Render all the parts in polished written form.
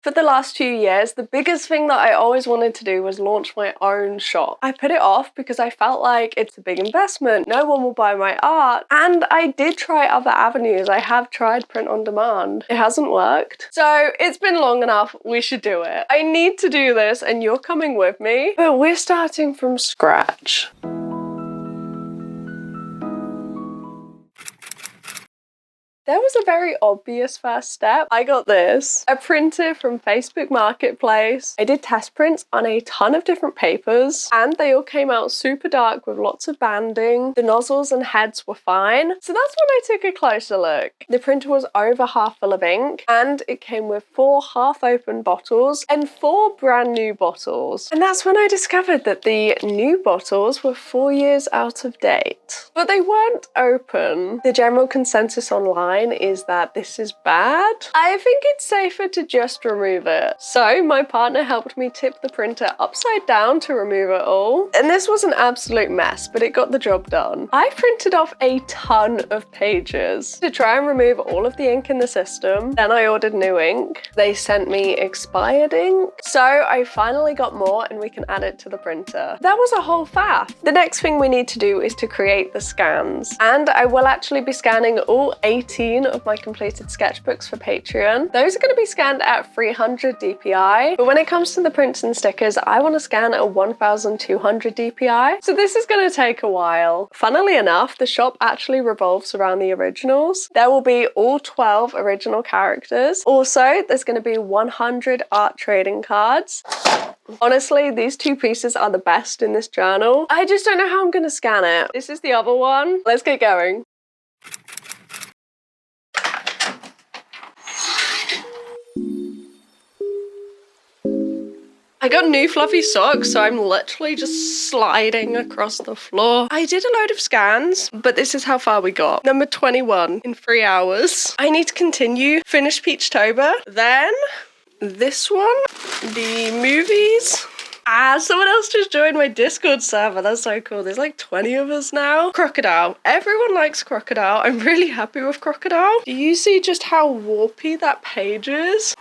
For the last 2 years, the biggest thing that I always wanted to do was launch my own shop. I put it off because I felt like it's a big investment, no one will buy my art, and I did try other avenues. I have tried print on demand. It hasn't worked. So it's been long enough, we should do it. I need to do this and you're coming with me, but we're starting from scratch. There was a very obvious first step. I got this, a printer from Facebook Marketplace. I did test prints on a ton of different papers and they all came out super dark with lots of banding. The nozzles and heads were fine. So that's when I took a closer look. The printer was over half full of ink and it came with 4 half-open bottles and 4 brand new bottles. And that's when I discovered that the new bottles were 4 years out of date. But they weren't open. The general consensus online is that this is bad. I think it's safer to just remove it. So my partner helped me tip the printer upside down to remove it all. And this was an absolute mess, but it got the job done. I printed off a ton of pages to try and remove all of the ink in the system. Then I ordered new ink. They sent me expired ink. So I finally got more and we can add it to the printer. That was a whole faff. The next thing we need to do is to create the scans. And I will actually be scanning all 18 of my completed sketchbooks for Patreon. Those are going to be scanned at 300 DPI, but when it comes to the prints and stickers, I want to scan at 1200 DPI, so this is going to take a while. Funnily enough, the shop actually revolves around the originals. There will be all 12 original characters. Also, there's going to be 100 art trading cards. Honestly, these 2 pieces are the best in this journal. I just don't know how I'm going to scan it. This is the other one. Let's get going. I got new fluffy socks, so I'm literally just sliding across the floor. I did a load of scans, but this is how far we got. Number 21 in 3 hours. I need to continue, finish Peachtober, then this one, the movies. Someone else just joined my Discord server. That's so cool. There's like 20 of us now. Crocodile. Everyone likes Crocodile. I'm really happy with Crocodile. Do you see just how warpy that page is?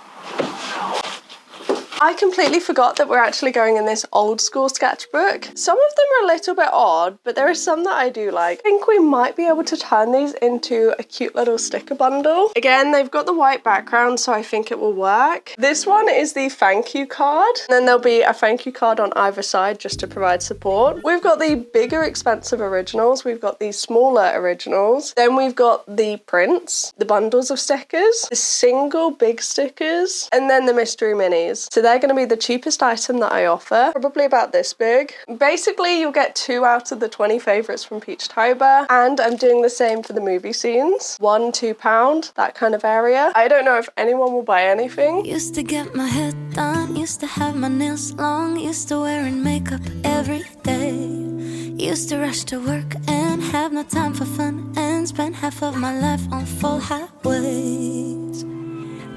I completely forgot that we're actually going in this old school sketchbook. Some of them are a little bit odd, but there are some that I do like. I think we might be able to turn these into a cute little sticker bundle. Again, they've got the white background, so I think it will work. This one is the thank you card. And then there'll be a thank you card on either side just to provide support. We've got the bigger expensive originals. We've got the smaller originals. Then we've got the prints, the bundles of stickers, the single big stickers, and then the mystery minis. So they're going to be the cheapest item that I offer, probably about this big. Basically, you'll get 2 out of the 20 favourites from Peachtober, and I'm doing the same for the movie scenes. £1–2, that kind of area. I don't know if anyone will buy anything. Used to get my head done, used to have my nails long, used to wearing makeup every day. Used to rush to work and have no time for fun, and spend half of my life on full highways.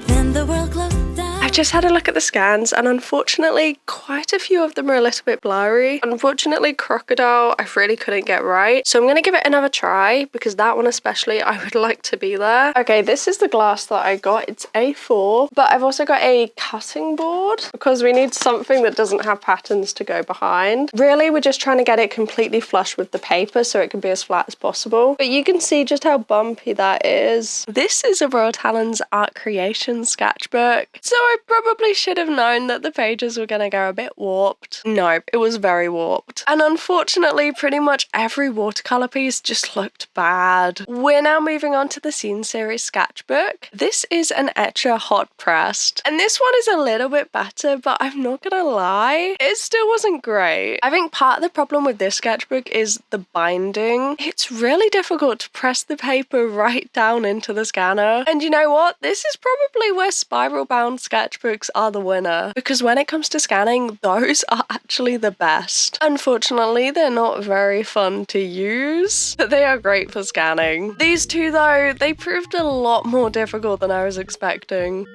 Then the world closed down. I've just had a look at the scans and unfortunately quite a few of them are a little bit blurry. Unfortunately, Crocodile I really couldn't get right, so I'm going to give it another try because that one especially I would like to be there. Okay, this is the glass that I got. It's A4, but I've also got a cutting board because we need something that doesn't have patterns to go behind. Really, we're just trying to get it completely flush with the paper so it can be as flat as possible, but you can see just how bumpy that is. This is a Royal Talons art creation sketchbook, so I probably should have known that the pages were going to go a bit warped. No, it was very warped. And unfortunately, pretty much every watercolour piece just looked bad. We're now moving on to the Scene Series sketchbook. This is an Etcher hot pressed. And this one is a little bit better, but I'm not gonna lie, it still wasn't great. I think part of the problem with this sketchbook is the binding. It's really difficult to press the paper right down into the scanner. And you know what? This is probably where spiral bound sketchbooks are the winner, because when it comes to scanning, those are actually the best. Unfortunately, they're not very fun to use, but they are great for scanning. These two though, they proved a lot more difficult than I was expecting.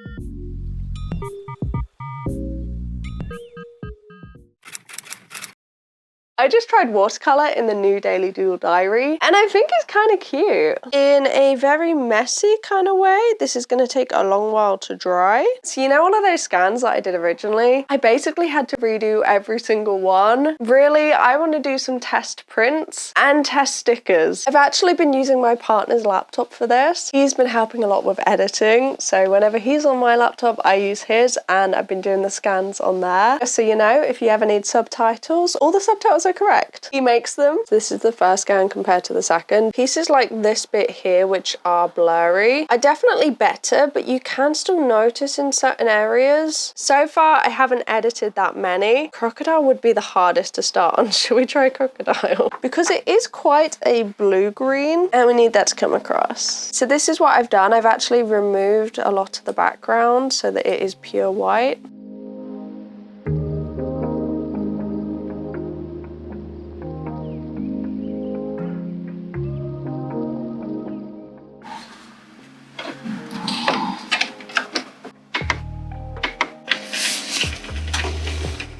I just tried watercolor in the new Daily Doodle Diary, and I think it's kind of cute. In a very messy kind of way, this is going to take a long while to dry. So you know all of those scans that I did originally? I basically had to redo every single one. Really, I want to do some test prints and test stickers. I've actually been using my partner's laptop for this. He's been helping a lot with editing, so whenever he's on my laptop, I use his, and I've been doing the scans on there. Just so you know, if you ever need subtitles, all the subtitles are correct. He makes them. This is the first scan compared to the second. Pieces like this bit here, which are blurry, are definitely better, but you can still notice in certain areas. So far, I haven't edited that many. Crocodile would be the hardest to start on. Should we try crocodile? Because it is quite a blue-green, and we need that to come across. So this is what I've done. I've actually removed a lot of the background so that it is pure white.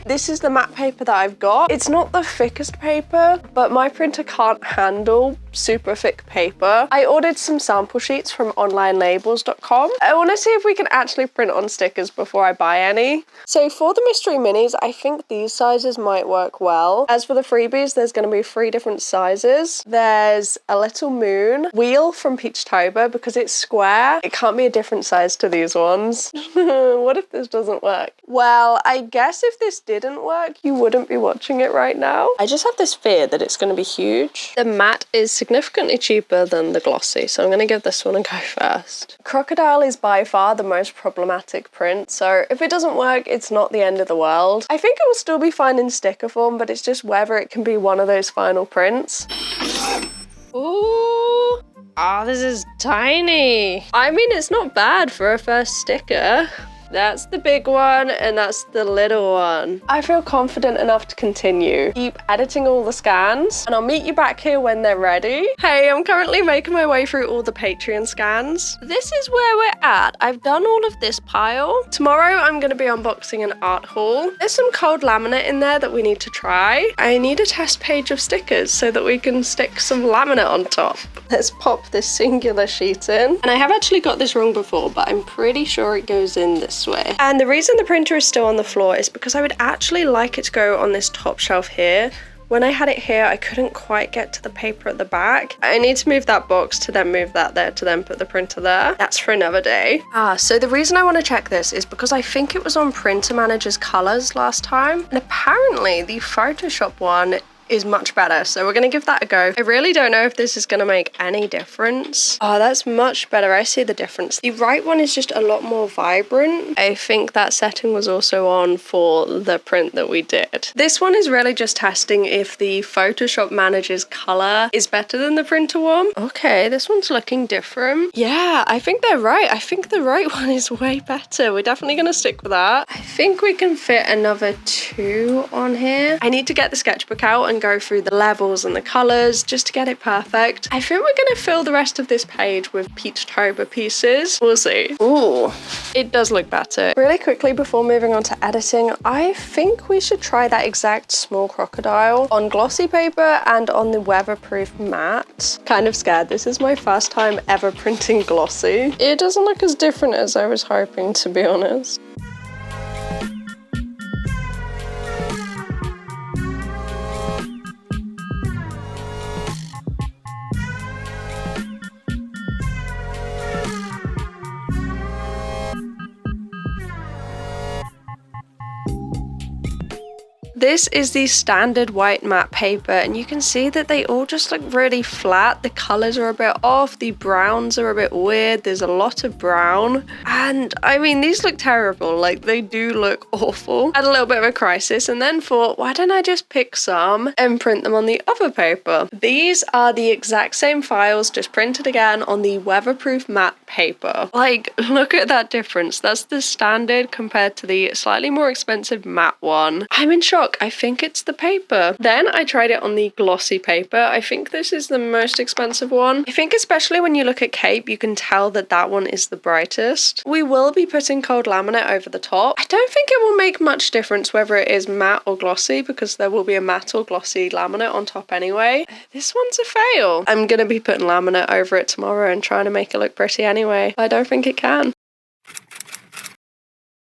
This is the matte paper that I've got. It's not the thickest paper, but my printer can't handle super thick paper. I ordered some sample sheets from onlinelabels.com. I want to see if we can actually print on stickers before I buy any. So for the mystery minis, I think these sizes might work well. As for the freebies, there's going to be 3 different sizes. There's a little moon, wheel from Peachtober, because it's square. It can't be a different size to these ones. What if this doesn't work? Well, I guess if this didn't work, you wouldn't be watching it right now. I just have this fear that it's going to be huge. The matte is significantly cheaper than the glossy, so I'm going to give this one a go first. Crocodile is by far the most problematic print, so if it doesn't work, it's not the end of the world. I think it will still be fine in sticker form, but it's just whether it can be one of those final prints. Ooh. Oh, this is tiny. I mean, it's not bad for a first sticker. That's the big one, and that's the little one. I feel confident enough to continue. Keep editing all the scans, and I'll meet you back here when they're ready. Hey, I'm currently making my way through all the Patreon scans. This is where we're at. I've done all of this pile. Tomorrow, I'm going to be unboxing an art haul. There's some cold laminate in there that we need to try. I need a test page of stickers so that we can stick some laminate on top. Let's pop this singular sheet in. And I have actually got this wrong before, but I'm pretty sure it goes in this way. And the reason the printer is still on the floor is because I would actually like it to go on this top shelf here. When I had it here, I couldn't quite get to the paper at the back. I need to move that box to then move that there to then put the printer there. That's for another day. So the reason I want to check this is because I think it was on Printer Manager's colors last time. And apparently the Photoshop one is much better, so we're gonna give that a go. I really don't know if this is gonna make any difference. Oh, that's much better. I see the difference. The right one is just a lot more vibrant. I think that setting was also on for the print that we did. This one is really just testing if the Photoshop Manager's color is better than the printer one. Okay, this one's looking different. Yeah, I think they're right. I think the right one is way better. We're definitely gonna stick with that. I think we can fit another 2 on here. I need to get the sketchbook out and go through the levels and the colors just to get it perfect. I think we're gonna fill the rest of this page with Peachtober pieces. We'll see. Ooh, it does look better. Really quickly before moving on to editing, I think we should try that exact small crocodile on glossy paper and on the weatherproof matte. Kind of scared. This is my first time ever printing glossy. It doesn't look as different as I was hoping, to be honest. This is the standard white matte paper, and you can see that they all just look really flat. The colors are a bit off, the browns are a bit weird, there's a lot of brown. And I mean, these look terrible, like they do look awful. Had a little bit of a crisis and then thought, why don't I just pick some and print them on the other paper? These are the exact same files, just printed again on the weatherproof matte paper. Like, look at that difference. That's the standard compared to the slightly more expensive matte one. I'm in shock. look, I think it's the paper. Then I tried it on the glossy paper. I think this is the most expensive one. I think especially when you look at Cape, you can tell that that one is the brightest. We will be putting cold laminate over the top. I don't think it will make much difference whether it is matte or glossy because there will be a matte or glossy laminate on top anyway. This one's a fail. I'm gonna be putting laminate over it tomorrow and trying to make it look pretty anyway. I don't think it can.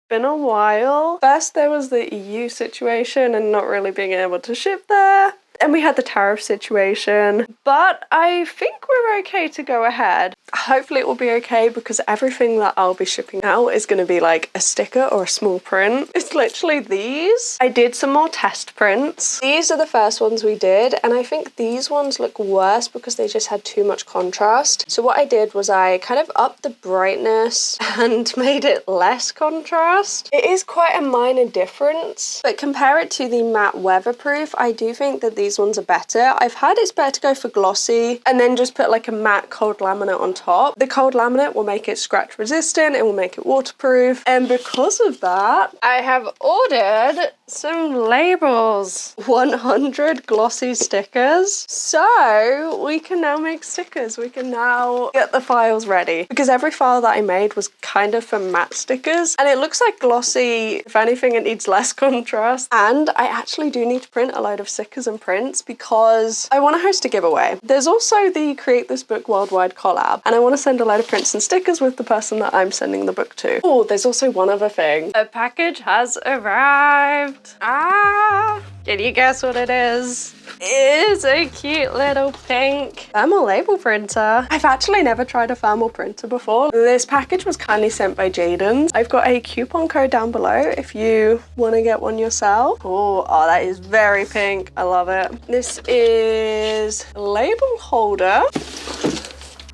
Been a while. First there was the EU situation and not really being able to ship there. And we had the tariff situation, but I think we're okay to go ahead. Hopefully it will be okay because everything that I'll be shipping out is going to be like a sticker or a small print. It's literally these. I did some more test prints. These are the first ones we did, and I think these ones look worse because they just had too much contrast. So what I did was I kind of upped the brightness and made it less contrast. It is quite a minor difference, but compare it to the matte weatherproof, I do think that these ones are better. I've heard it's better to go for glossy and then just put like a matte cold laminate on top. The cold laminate will make it scratch resistant, it will make it waterproof, and because of that, I have ordered some labels. 100 glossy stickers. So we can now make stickers. We can now get the files ready because every file that I made was kind of for matte stickers and it looks like glossy. If anything, it needs less contrast. And I actually do need to print a load of stickers and prints because I want to host a giveaway. There's also the Create This Book Worldwide collab and I want to send a load of prints and stickers with the person that I'm sending the book to. Oh, there's also one other thing. A package has arrived. Can you guess what it is? It's a cute little pink thermal label printer. I've actually never tried a thermal printer before. This package was kindly sent by Jaden's. I've got a coupon code down below if you want to get one yourself. Oh, that is very pink. I love it. This is a label holder,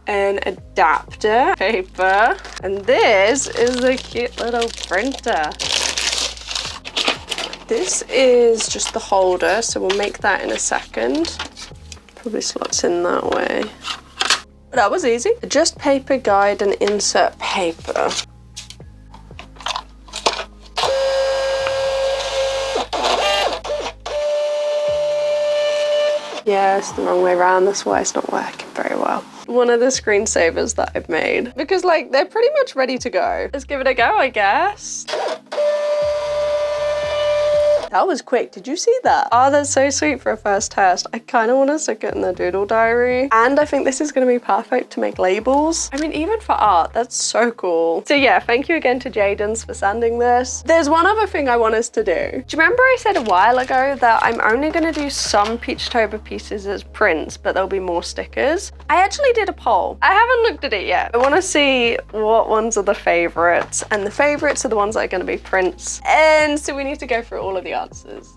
an adapter, paper, and this is the cute little printer. This is just the holder, so we'll make that in a second. Probably slots in that way. That was easy. Adjust paper guide and insert paper. Yeah, it's the wrong way around. That's why it's not working very well. One of the screensavers that I've made because like they're pretty much ready to go. Let's give it a go, I guess. That was quick. Did you see that? Oh, that's so sweet for a first test. I kind of want to stick it in the doodle diary. And I think this is going to be perfect to make labels. I mean, even for art, that's so cool. So yeah, thank you again to Jaden's for sending this. There's one other thing I want us to do. Do you remember I said a while ago that I'm only going to do some Peachtober pieces as prints, but there'll be more stickers? I actually did a poll. I haven't looked at it yet. I want to see what ones are the favorites, and the favorites are the ones that are going to be prints. And so we need to go through all of the answers.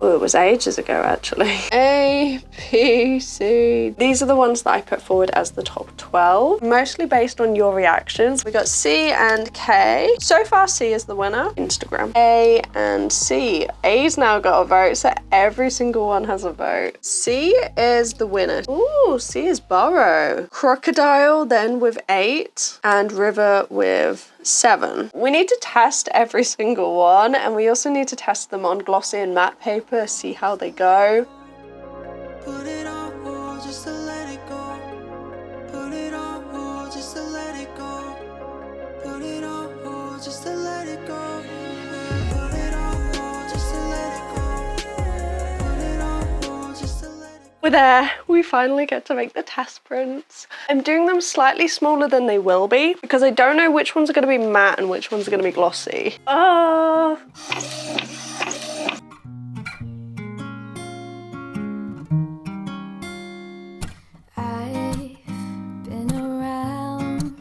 Oh, it was ages ago actually. A, B, C. These are the ones that I put forward as the top 12, mostly based on your reactions. We got C and K. So far C is the winner. Instagram. A and C. A's now got a vote, so every single one has a vote. C is the winner. Ooh, C is Burrow. Crocodile then with 8 and River with 7. We need to test every single one, and we also need to test them on glossy and matte paper, see how they go. Put it on hold just to let it go. Put it on hold just to let it go. Put it on hold just to let it go. Put it on hold just to let it go. Put it on hold just to let it go. We're there. We finally get to make the test prints. I'm doing them slightly smaller than they will be because I don't know which ones are going to be matte and which ones are going to be glossy. Oh. I've been around,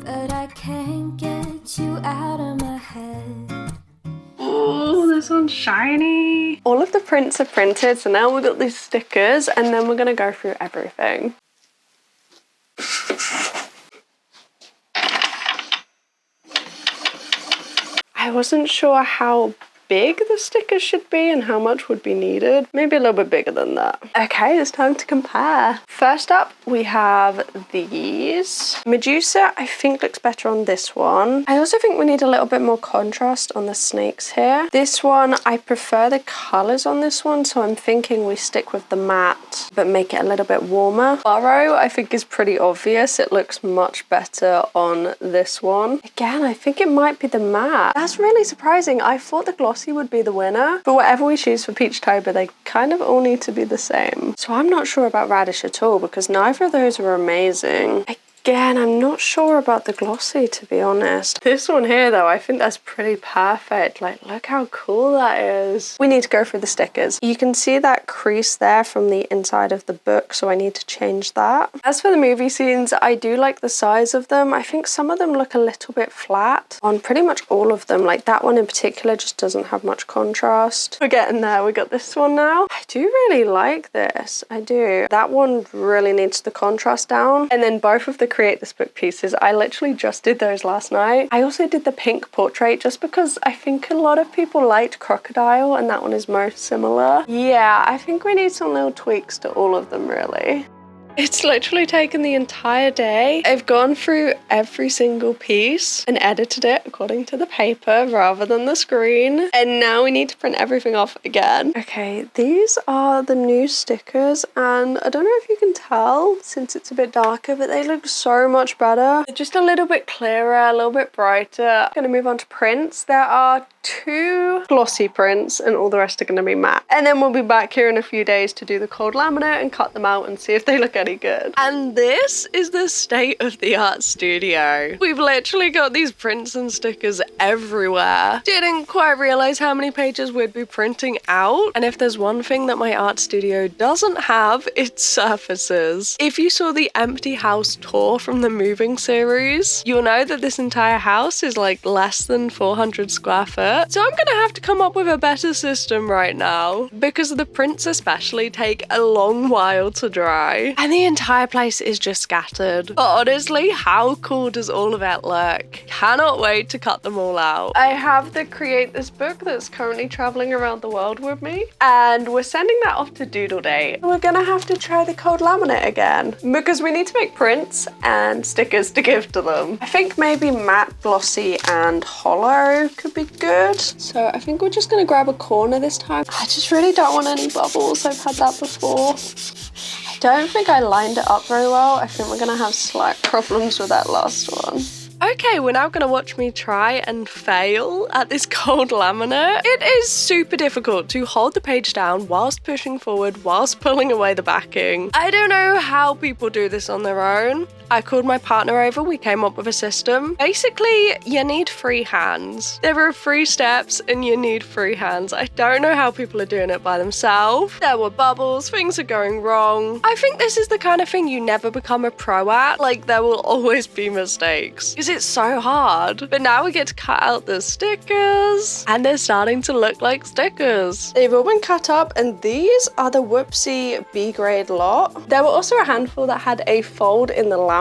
but I can't get you out of my head. Oh, this one's shiny. All of the prints are printed, so now we've got these stickers, and then we're going to go through everything. I wasn't sure how big the stickers should be and how much would be needed. Maybe a little bit bigger than that. Okay, it's time to compare. First up, we have these. Medusa, I think looks better on this one. I also think we need a little bit more contrast on the snakes here. This one, I prefer the colors on this one, so I'm thinking we stick with the matte, but make it a little bit warmer. Burrow, I think is pretty obvious. It looks much better on this one. Again, I think it might be the matte. That's really surprising. I thought the glossy would be the winner, but whatever we choose for Peachtober, they kind of all need to be the same. So I'm not sure about Radish at all because neither of those are amazing. Again, I'm not sure about the glossy, to be honest. This one here, though, I think that's pretty perfect. Like, look how cool that is. We need to go through the stickers. You can see that crease there from the inside of the book, so I need to change that. As for the movie scenes, I do like the size of them. I think some of them look a little bit flat on pretty much all of them. Like, that one in particular just doesn't have much contrast. We're getting there. We got this one now. I do really like this. I do. That one really needs the contrast down. And then both of the Create This Book pieces, I literally just did those last night. I also did the pink portrait just because I think a lot of people liked Crocodile and that one is most similar. Yeah, I think we need some little tweaks to all of them really. It's literally taken the entire day. I've gone through every single piece and edited it according to the paper rather than the screen. And now we need to print everything off again. Okay, these are the new stickers and I don't know if you can tell since it's a bit darker, but they look so much better. They're just a little bit clearer, a little bit brighter. I'm gonna move on to prints. There are 2 glossy prints and all the rest are gonna be matte. And then we'll be back here in a few days to do the cold laminate and cut them out and see if they look any good. And this is the state of the art studio. We've literally got these prints and stickers everywhere. Didn't quite realize how many pages we'd be printing out. And if there's one thing that my art studio doesn't have, it's surfaces. If you saw the empty house tour from the moving series, you'll know that this entire house is like less than 400 square foot. So I'm gonna have to come up with a better system right now because the prints especially take a long while to dry. And the entire place is just scattered. But honestly, how cool does all of it look? Cannot wait to cut them all out. I have the Create This Book that's currently traveling around the world with me. And we're sending that off to Doodle Date. We're gonna have to try the cold laminate again because we need to make prints and stickers to give to them. I think maybe matte, glossy, and hollow could be good. So I think we're just gonna grab a corner this time. I just really don't want any bubbles. I've had that before. I don't think I lined it up very well. I think we're gonna have slight problems with that last one. Okay, we're now gonna watch me try and fail at this cold laminate. It is super difficult to hold the page down whilst pushing forward, whilst pulling away the backing. I don't know how people do this on their own. I called my partner over, we came up with a system. Basically, you need free hands. There are 3 steps and you need free hands. I don't know how people are doing it by themselves. There were bubbles, things are going wrong. I think this is the kind of thing you never become a pro at. Like, there will always be mistakes because it's so hard. But now we get to cut out the stickers and they're starting to look like stickers. They've all been cut up and these are the Whoopsie B grade lot. There were also a handful that had a fold in the laminate.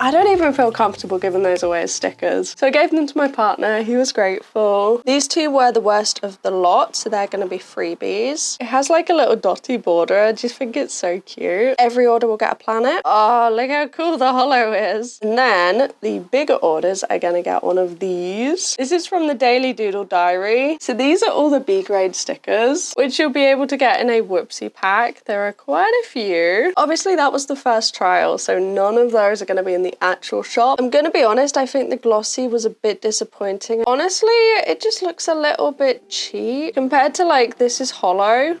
I don't even feel comfortable giving those away as stickers. So I gave them to my partner, he was grateful. These 2 were the worst of the lot, so they're gonna be freebies. It has like a little dotty border, I just think it's so cute. Every order will get a planet. Oh, look how cool the hollow is. And then the bigger orders are gonna get one of these. This is from the Daily Doodle Diary. So these are all the B grade stickers, which you'll be able to get in a Whoopsie pack. There are quite a few. Obviously that was the first trial, so none of those are going to be in the actual shop. I'm going to be honest, I think the glossy was a bit disappointing. Honestly, it just looks a little bit cheap compared to like this is hollow.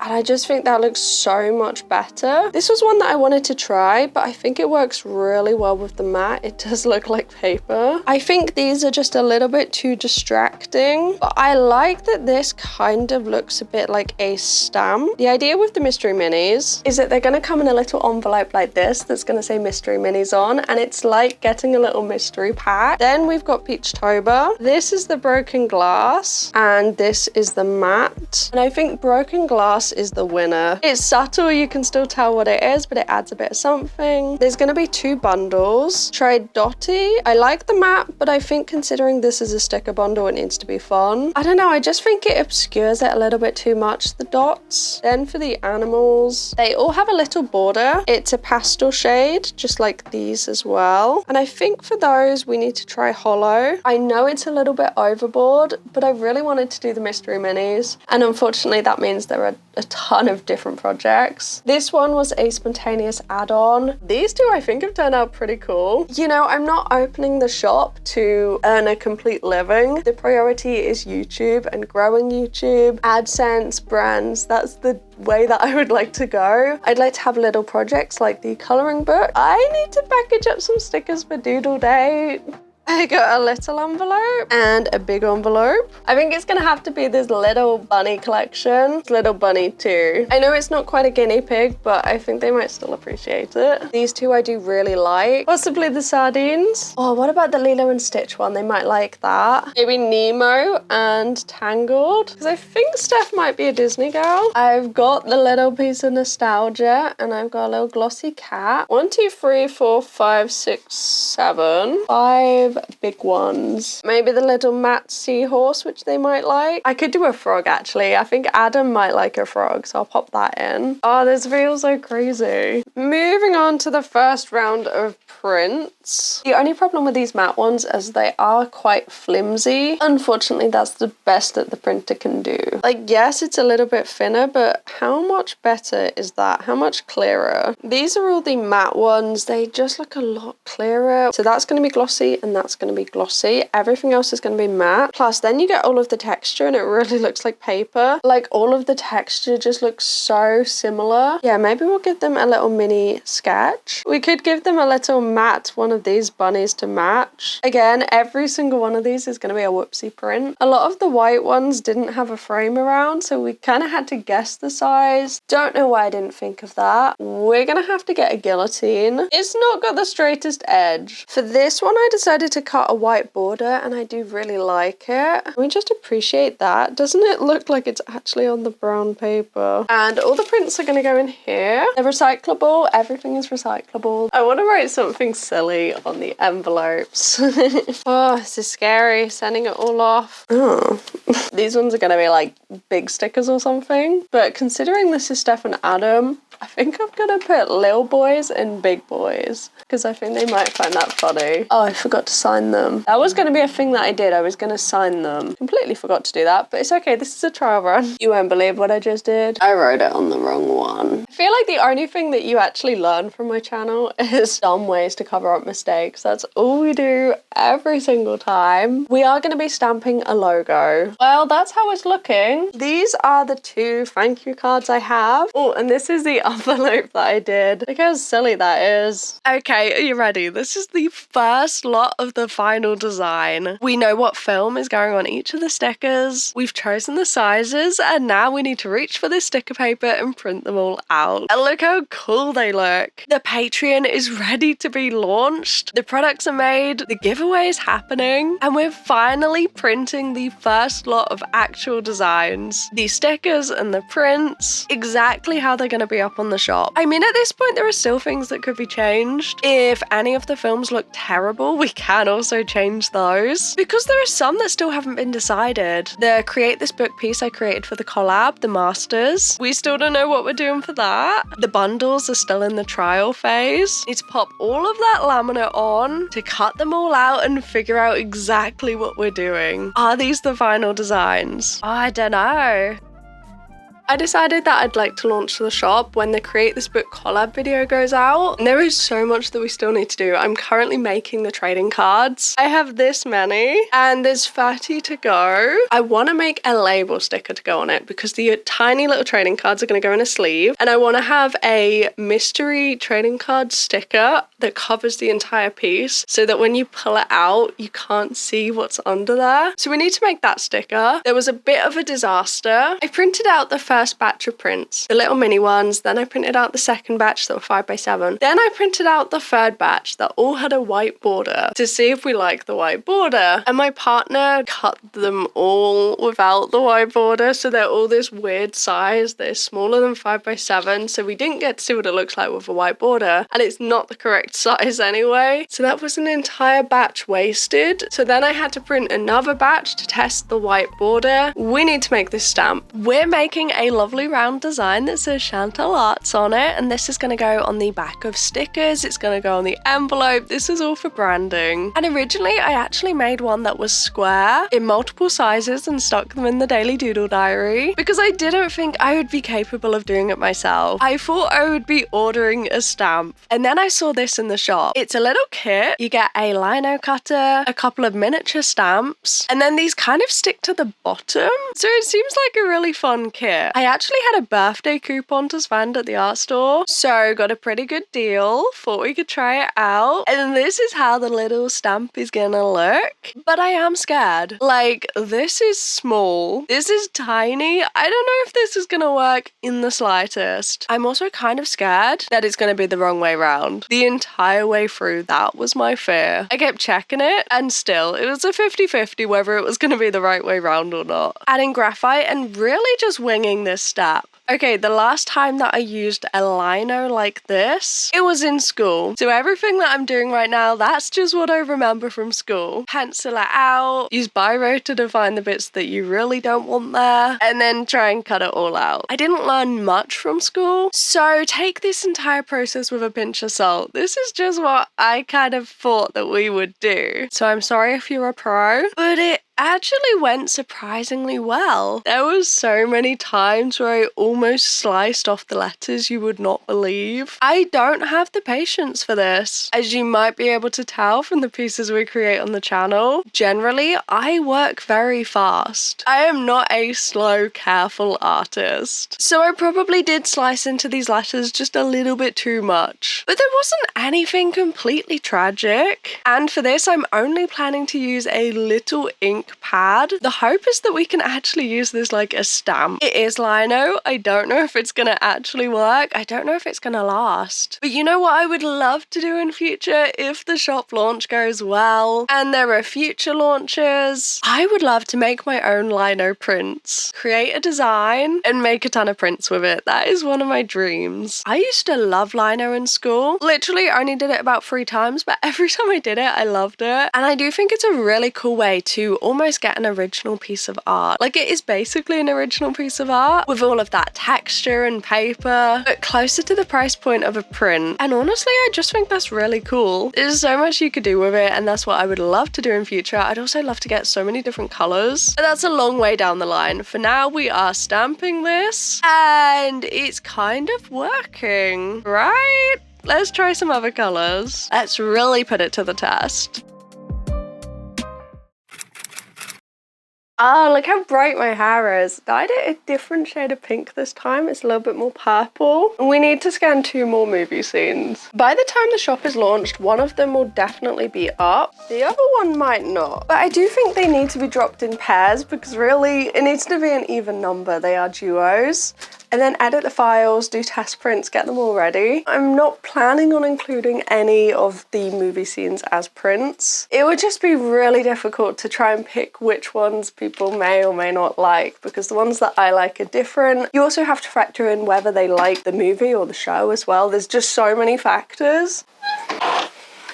And I just think that looks so much better. This was one that I wanted to try, but I think it works really well with the matte. It does look like paper. I think these are just a little bit too distracting, but I like that this kind of looks a bit like a stamp. The idea with the mystery minis is that they're gonna come in a little envelope like this that's gonna say mystery minis on, and it's like getting a little mystery pack. Then we've got Peachtober. This is the broken glass, and this is the matte. And I think broken glass is the winner. It's subtle, you can still tell what it is, but it adds a bit of something. There's gonna be 2 bundles. Try Dotty. I like the map, but I think considering this is a sticker bundle, it needs to be fun. I don't know, I just think it obscures it a little bit too much, the dots. Then for the animals, they all have a little border. It's a pastel shade, just like these as well. And I think for those, we need to try hollow. I know it's a little bit overboard, but I really wanted to do the mystery minis. And unfortunately, that means there are a ton of different projects. This one was a spontaneous add-on. These 2 I think have turned out pretty cool. You know, I'm not opening the shop to earn a complete living. The priority is YouTube and growing YouTube, AdSense, brands. That's the way that I would like to go. I'd like to have little projects like the coloring book. I need to package up some stickers for Doodle Date. I got a little envelope and a big envelope. I think it's gonna have to be this little bunny collection. Little bunny too. I know it's not quite a guinea pig, but I think they might still appreciate it. These 2 I do really like. Possibly the sardines. Oh, what about the Lilo and Stitch one? They might like that. Maybe Nemo and Tangled. Because I think Steph might be a Disney girl. I've got the little piece of nostalgia and I've got a little glossy cat. 1, 2, 3, 4, 5, 6, 7. 5 big ones. Maybe the little matte seahorse, which they might like. I could do a frog actually. I think Adam might like a frog, so I'll pop that in. Oh, this feels so crazy. Moving on to the first round of prints. The only problem with these matte ones is they are quite flimsy. Unfortunately, that's the best that the printer can do. Like, yes, it's a little bit thinner, but how much better is that? How much clearer? These are all the matte ones. They just look a lot clearer. So that's going to be glossy and that's going to be glossy. Everything else is going to be matte. Plus, then you get all of the texture and it really looks like paper. Like, all of the texture just looks so similar. Yeah, maybe we'll give them a little mini sketch. We could give them a little matte one of these bunnies to match. Again, every single one of these is going to be a whoopsie print. A lot of the white ones didn't have a frame around, so we kind of had to guess the size. Don't know why I didn't think of that. We're going to have to get a guillotine. It's not got the straightest edge. For this one, I decided to cut a white border and I do really like it. We just appreciate that. Doesn't it look like it's actually on the brown paper? And all the prints are going to go in here. They're recyclable. Everything is recyclable. I want to write something silly on the envelopes. Oh, this is scary, sending it all off. Oh. These ones are going to be like big stickers or something. But considering this is Steph and Adam, I think I'm going to put little boys and big boys because I think they might find that funny. Oh, I forgot to sign them. That was going to be a thing that I did. I was going to sign them. Completely forgot to do that, but it's okay. This is a trial run. You won't believe what I just did. I wrote it on the wrong one. I feel like the only thing that you actually learn from my channel is dumb ways to cover up mistakes. That's all we do every single time. We are going to be stamping a logo. Well, that's how it's looking. These are the 2 thank you cards I have. Oh, and this is the envelope that I did. Look how silly that is. Okay, are you ready? This is the first lot of the final design. We know what film is going on each of the stickers. We've chosen the sizes and now we need to reach for this sticker paper and print them all out. And look how cool they look. The Patreon is ready to be launched. The products are made. The giveaway is happening. And we're finally printing the first lot of actual designs. The stickers and the prints. Exactly how they're going to be up on the shop. I mean, at this point, there are still things that could be changed. If any of the films look terrible, we can also change those. Because there are some that still haven't been decided. The Create This Book piece I created for the collab, the Masters. We still don't know what we're doing for that. The bundles are still in the trial phase. Need to pop all of that laminate on to cut them all out and figure out exactly what we're doing. Are these the final designs? I don't know. I decided that I'd like to launch the shop when the Create This Book collab video goes out. And there is so much that we still need to do. I'm currently making the trading cards. I have this many and there's 30 to go. I want to make a label sticker to go on it because the tiny little trading cards are going to go in a sleeve. And I want to have a mystery trading card sticker that covers the entire piece so that when you pull it out, you can't see what's under there. So we need to make that sticker. There was a bit of a disaster. I printed out the first batch of prints, the little mini ones. Then I printed out the second batch that were 5x7. Then I printed out the third batch that all had a white border to see if we like the white border. And my partner cut them all without the white border, so they're all this weird size that is smaller than 5x7. So we didn't get to see what it looks like with a white border, and it's not the correct size anyway. So that was an entire batch wasted. So then I had to print another batch to test the white border. We need to make this stamp. We're making a lovely round design that says ChantelleArts on it, and this is going to go on the back of stickers. It's going to go on the envelope. This is all for branding. And originally I actually made one that was square in multiple sizes and stuck them in the daily doodle diary because I didn't think I would be capable of doing it myself. I thought I would be ordering a stamp, and then I saw this in the shop. It's a little kit. You get a lino cutter, a couple of miniature stamps, and then these kind of stick to the bottom. So it seems like a really fun kit. I actually had a birthday coupon to spend at the art store, so got a pretty good deal. Thought we could try it out. And this is how the little stamp is gonna look. But I am scared. Like, this is small. This is tiny. I don't know if this is gonna work in the slightest. I'm also kind of scared that it's gonna be the wrong way round. The entire way through, that was my fear. I kept checking it, and still, it was a 50-50 whether it was gonna be the right way round or not. Adding graphite and really just winging this step. Okay, the last time that I used a lino like this, it was in school. So everything that I'm doing right now, that's just what I remember from school. Pencil it out, use biro to define the bits that you really don't want there, and then try and cut it all out. I didn't learn much from school, so take this entire process with a pinch of salt. This is just what I kind of thought that we would do. So I'm sorry if you're a pro, but it actually went surprisingly well. There was so many times where I almost sliced off the letters you would not believe. I don't have the patience for this, as you might be able to tell from the pieces we create on the channel. Generally, I work very fast. I am not a slow, careful artist. So I probably did slice into these letters just a little bit too much. But there wasn't anything completely tragic. And for this, I'm only planning to use a little ink pad. The hope is that we can actually use this like a stamp. It is lino. I don't know if it's gonna actually work. I don't know if it's gonna last. But you know what I would love to do in future if the shop launch goes well and there are future launches? I would love to make my own lino prints, create a design and make a ton of prints with it. That is one of my dreams. I used to love lino in school. Literally only did it about 3 times, but every time I did it, I loved it. And I do think it's a really cool way to almost get an original piece of art. Like, it is basically an original piece of art with all of that texture and paper, but closer to the price point of a print. And honestly, I just think that's really cool. There's so much you could do with it, and that's what I would love to do in future. I'd also love to get so many different colors, but that's a long way down the line. For now, we are stamping this, and it's kind of working, right? Let's try some other colors. Let's really put it to the test. Oh, look how bright my hair is. I did a different shade of pink this time. It's a little bit more purple. And we need to scan 2 more movie scenes. By the time the shop is launched, one of them will definitely be up. The other one might not. But I do think they need to be dropped in pairs because really it needs to be an even number. They are duos. And then edit the files, do test prints, get them all ready. I'm not planning on including any of the movie scenes as prints. It would just be really difficult to try and pick which ones people may or may not like, because the ones that I like are different. You also have to factor in whether they like the movie or the show as well. There's just so many factors.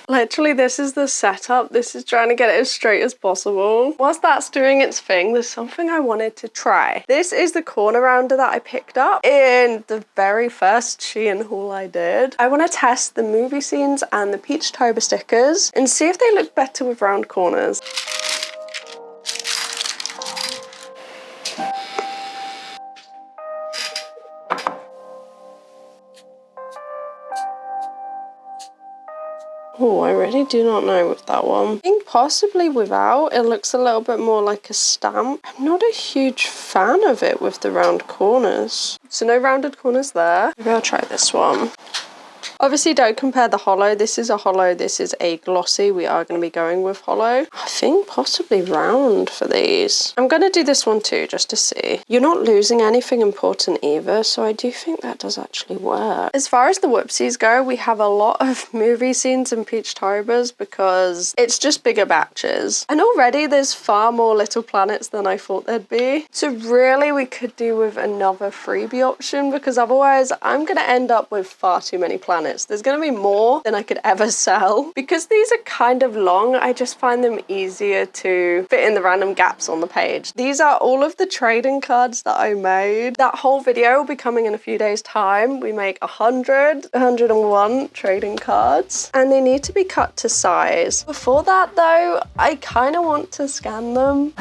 Literally, this is the setup. This is trying to get it as straight as possible. Whilst that's doing its thing, there's something I wanted to try. This is the corner rounder that I picked up in the very first Shein haul I did. I want to test the movie scenes and the Peachtober stickers and see if they look better with round corners. Oh, I really do not know with that one. I think possibly without, it looks a little bit more like a stamp. I'm not a huge fan of it with the round corners. So no rounded corners there. Maybe I'll try this one. Obviously don't compare the hollow. This is a hollow, this is a glossy. We are going to be going with hollow. I think possibly round for these. I'm going to do this one too, just to see. You're not losing anything important either, so I do think that does actually work. As far as the whoopsies go, we have a lot of movie scenes in Peach-tobers because it's just bigger batches. And already there's far more little planets than I thought there'd be. So really we could do with another freebie option because otherwise I'm going to end up with far too many planets. There's going to be more than I could ever sell. Because these are kind of long, I just find them easier to fit in the random gaps on the page. These are all of the trading cards that I made. That whole video will be coming in a few days' time. We make 101 trading cards and they need to be cut to size. Before that though, I kind of want to scan them.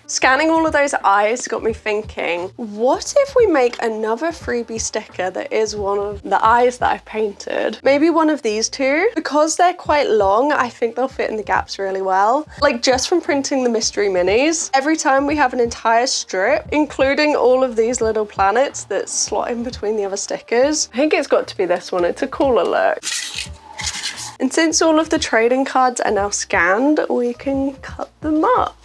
Scanning all of those eyes got me thinking, what if we make another freebie sticker that is one of the eyes that I've painted? Maybe one of these two. Because they're quite long, I think they'll fit in the gaps really well. Like just from printing the mystery minis, every time we have an entire strip, including all of these little planets that slot in between the other stickers. I think it's got to be this one. It's a cooler look. And since all of the trading cards are now scanned, we can cut them up.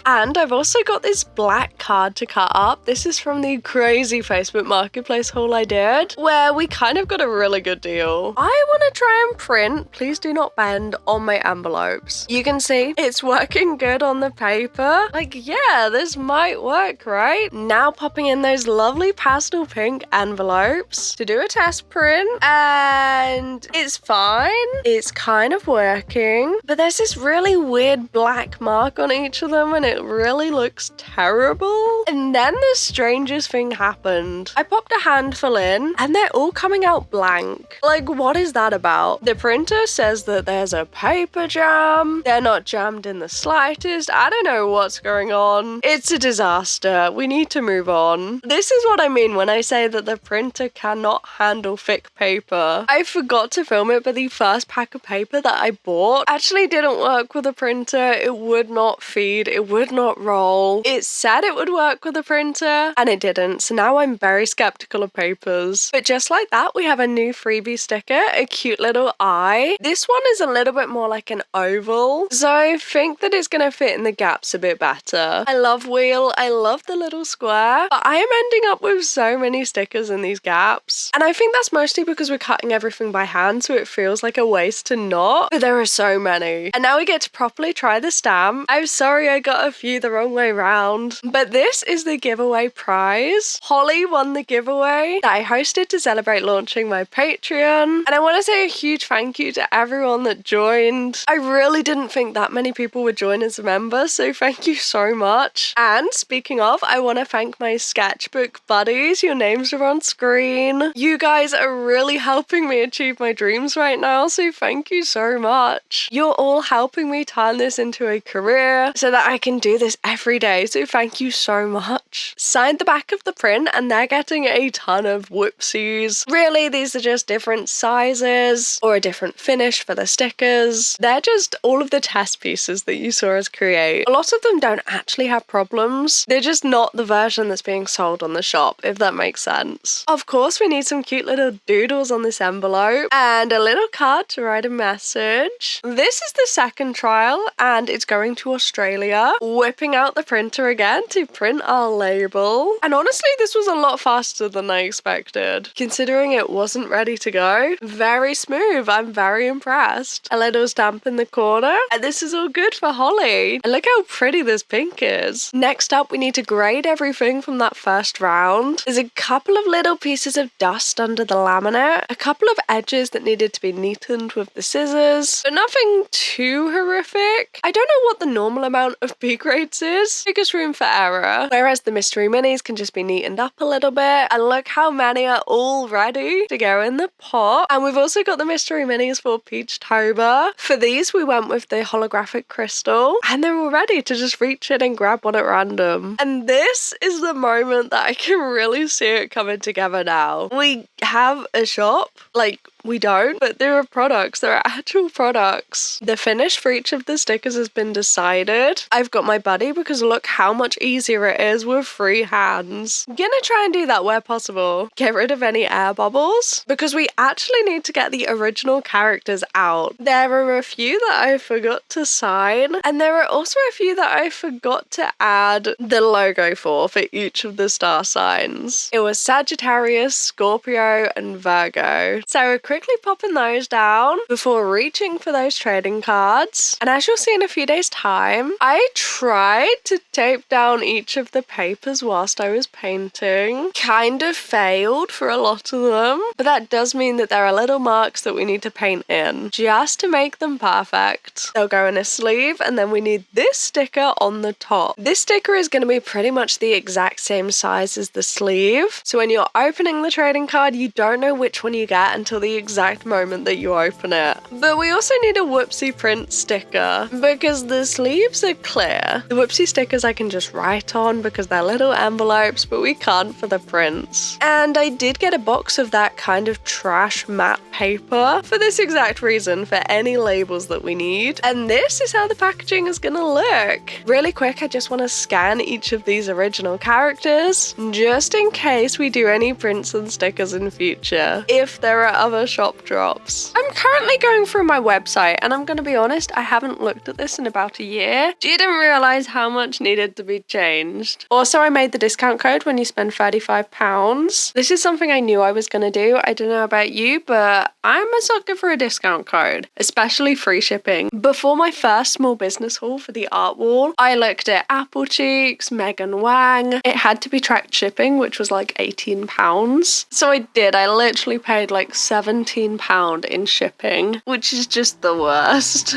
And I've also got this black card to cut up. This is from the crazy Facebook Marketplace haul I did, where we kind of got a really good deal. I want to try and print Please Do Not Bend on my envelopes. You can see it's working good on the paper. Like, yeah, this might work, right? Now popping in those lovely pastel pink envelopes to do a test print, and it's fine. It's kind of working, but there's this really weird black mark on each of them, and it really looks terrible. And then the strangest thing happened. I popped a handful in and they're all coming out blank. Like, what is that about? The printer says that there's a paper jam. They're not jammed in the slightest. I don't know what's going on. It's a disaster. We need to move on. This is what I mean when I say that the printer cannot handle thick paper. I forgot to film it, but the first pack of paper that I bought actually didn't work with the printer. It would not feed. It would not roll. It said it would work with the printer and it didn't. So now I'm very skeptical of papers. But just like that, we have a new freebie sticker, a cute little eye. This one is a little bit more like an oval. So I think that it's going to fit in the gaps a bit better. I love wheel. I love the little square. But I am ending up with so many stickers in these gaps. And I think that's mostly because we're cutting everything by hand, so it feels like a waste to not. But there are so many. And now we get to properly try the stamp. I'm sorry I got a few the wrong way round, but this is the giveaway prize. Holly won the giveaway that I hosted to celebrate launching my Patreon, and I want to say a huge thank you to everyone that joined. I really didn't think that many people would join as a member, so thank you so much. And speaking of, I want to thank my sketchbook buddies. Your names are on screen. You guys are really helping me achieve my dreams right now, so thank you so much. You're all helping me turn this into a career so that I can do this every day, so thank you so much. Signed the back of the print and they're getting a ton of whoopsies. Really, these are just different sizes or a different finish for the stickers. They're just all of the test pieces that you saw us create. A lot of them don't actually have problems. They're just not the version that's being sold on the shop, if that makes sense. Of course, we need some cute little doodles on this envelope and a little card to write a message. This is the second trial and it's going to Australia. Whipping out the printer again to print our label. And honestly, this was a lot faster than I expected, considering it wasn't ready to go. Very smooth. I'm very impressed. A little stamp in the corner. And this is all good for Holly. And look how pretty this pink is. Next up, we need to grade everything from that first round. There's a couple of little pieces of dust under the laminate, a couple of edges that needed to be neatened with the scissors, but nothing too horrific. I don't know what the normal amount of B grades is. Biggest room for error. Whereas the mystery minis can just be neatened up a little bit. And look how many are all ready to go in the pot. And we've also got the mystery minis for Peach-tober. For these, we went with the holographic crystal. And they're all ready to just reach in and grab one at random. And this is the moment that I can really see it coming together now. We have a shop, like We don't, but there are products. There are actual products. The finish for each of the stickers has been decided. I've got my buddy because look how much easier it is with free hands. I'm gonna try and do that where possible. Get rid of any air bubbles because we actually need to get the original characters out. There are a few that I forgot to sign, and there are also a few that I forgot to add the logo for each of the star signs. It was Sagittarius, Scorpio, and Virgo. So we're quickly popping those down before reaching for those trading cards. And as you'll see in a few days' time, I tried to tape down each of the papers whilst I was painting. Kind of failed for a lot of them, but that does mean that there are little marks that we need to paint in just to make them perfect. They'll go in a sleeve, and then we need this sticker on the top. This sticker is going to be pretty much the exact same size as the sleeve, so when you're opening the trading card, you don't know which one you get until the exact moment that you open it. But we also need a whoopsie print sticker because the sleeves are clear. The whoopsie stickers I can just write on because they're little envelopes, but we can't for the prints. And I did get a box of that kind of trash matte paper for this exact reason, for any labels that we need. And this is how the packaging is gonna look. Really quick, I just want to scan each of these original characters just in case we do any prints and stickers in future, if there are other shop drops. I'm currently going through my website, and I'm gonna be honest, I haven't looked at this in about a year. Didn't realize how much needed to be changed. Also, I made the discount code when you spend £35. This is something I knew I was gonna do. I don't know about you, but I'm a sucker for a discount code, especially free shipping. Before my first small business haul for the art wall, I looked at Apple Cheeks, Megan Wang. It had to be tracked shipping, which was like £18. So I did. I literally paid like £17 in shipping, which is just the worst.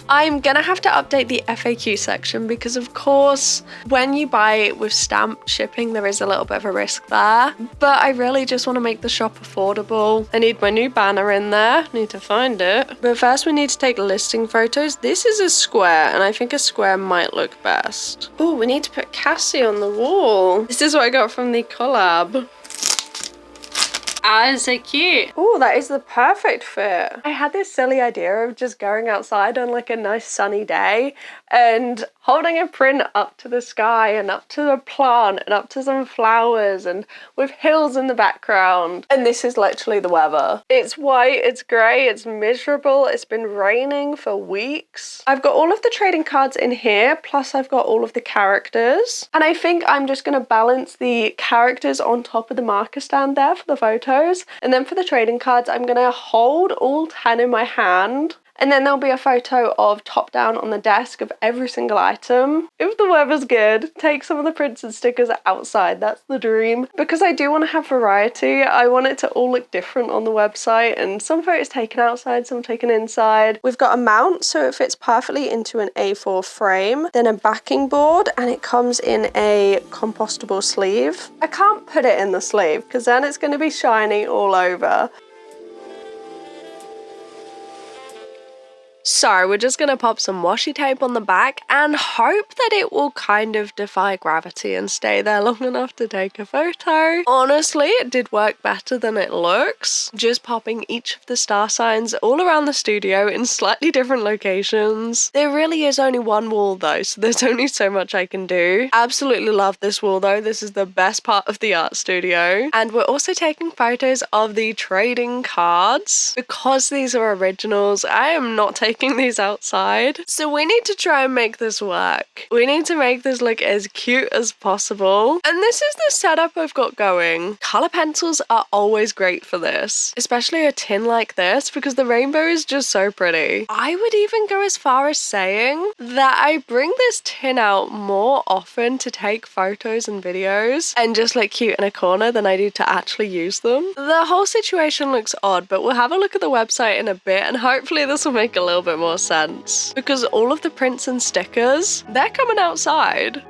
I'm gonna have to update the FAQ section because, of course, when you buy it with stamped shipping, there is a little bit of a risk there. But I really just want to make the shop affordable. I need my new banner in there. Need to find it. But first we need to take listing photos. This is a square, and I think a square might look best. Oh, we need to put Cassie on the wall. This is what I got from the collab. Ah, so cute. Oh, that is the perfect fit. I had this silly idea of just going outside on like a nice sunny day and holding a print up to the sky and up to the plant and up to some flowers and with hills in the background. And this is literally the weather. It's white, it's grey, it's miserable, it's been raining for weeks. I've got all of the trading cards in here, plus I've got all of the characters. And I think I'm just gonna balance the characters on top of the marker stand there for the photos. And then for the trading cards, I'm gonna hold all 10 in my hand. And then there'll be a photo of top down on the desk of every single item. If the weather's good, take some of the prints and stickers outside. That's the dream. Because I do want to have variety, I want it to all look different on the website, and some photos taken outside, some taken inside. We've got a mount, so it fits perfectly into an A4 frame, then a backing board, and it comes in a compostable sleeve. I can't put it in the sleeve because then it's going to be shiny all over. So we're just going to pop some washi tape on the back and hope that it will kind of defy gravity and stay there long enough to take a photo. Honestly, it did work better than it looks. Just popping each of the star signs all around the studio in slightly different locations. There really is only one wall though, so there's only so much I can do. Absolutely love this wall though. This is the best part of the art studio. And we're also taking photos of the trading cards. Because these are originals, I am not taking these outside. So we need to try and make this work. We need to make this look as cute as possible. And this is the setup I've got going. Color pencils are always great for this, especially a tin like this because the rainbow is just so pretty. I would even go as far as saying that I bring this tin out more often to take photos and videos and just look cute in a corner than I do to actually use them. The whole situation looks odd, but we'll have a look at the website in a bit and hopefully this will make a little bit more sense because all of the prints and stickers, they're coming outside.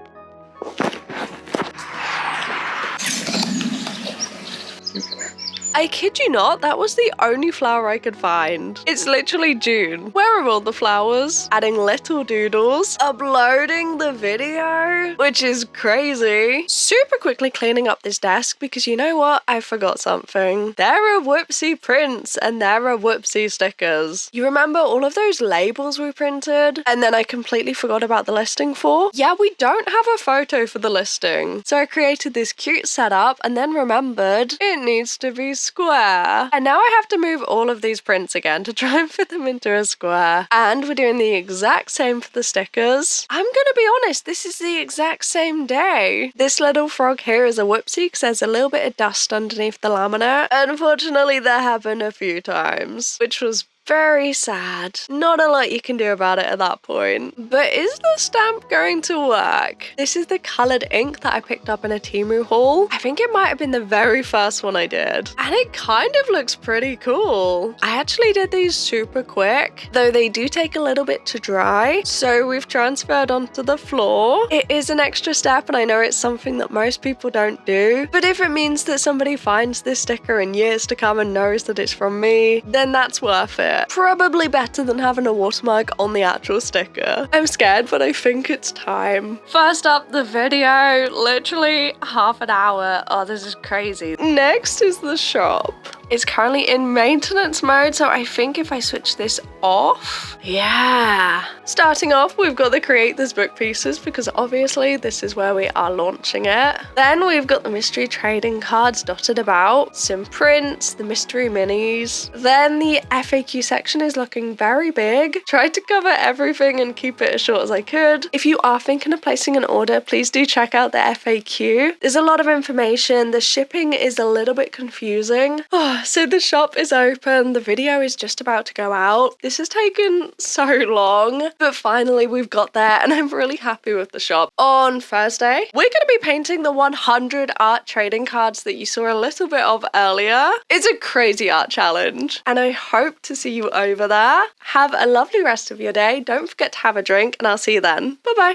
I kid you not, that was the only flower I could find. It's literally June. Where are all the flowers? Adding little doodles, uploading the video, which is crazy. Super quickly cleaning up this desk because you know what? I forgot something. There are whoopsie prints and there are whoopsie stickers. You remember all of those labels we printed and then I completely forgot about the listing for? Yeah, we don't have a photo for the listing. So I created this cute setup and then remembered it needs to be square. And now I have to move all of these prints again to try and fit them into a square. And we're doing the exact same for the stickers. I'm gonna be honest, this is the exact same day. This little frog here is a whoopsie because there's a little bit of dust underneath the laminate. Unfortunately, that happened a few times, which was very sad. Not a lot you can do about it at that point. But is the stamp going to work? This is the coloured ink that I picked up in a Temu haul. I think it might have been the very first one I did. And it kind of looks pretty cool. I actually did these super quick, though they do take a little bit to dry. So we've transferred onto the floor. It is an extra step and I know it's something that most people don't do. But if it means that somebody finds this sticker in years to come and knows that it's from me, then that's worth it. Probably better than having a watermark on the actual sticker. I'm scared, but I think it's time. First up, the video, literally half an hour. Oh, this is crazy. Next is the shop. It's currently in maintenance mode, so I think if I switch this off, yeah. Starting off, we've got the Create This book pieces because obviously this is where we are launching it. Then we've got the mystery trading cards dotted about, some prints, the mystery minis. Then the FAQ section is looking very big. Tried to cover everything and keep it as short as I could. If you are thinking of placing an order, please do check out the FAQ. There's a lot of information. The shipping is a little bit confusing. So the shop is open, the video is just about to go out. This has taken so long, but finally we've got there and I'm really happy with the shop. On Thursday, we're going to be painting the 100 art trading cards that you saw a little bit of earlier. It's a crazy art challenge and I hope to see you over there. Have a lovely rest of your day. Don't forget to have a drink and I'll see you then. Bye bye.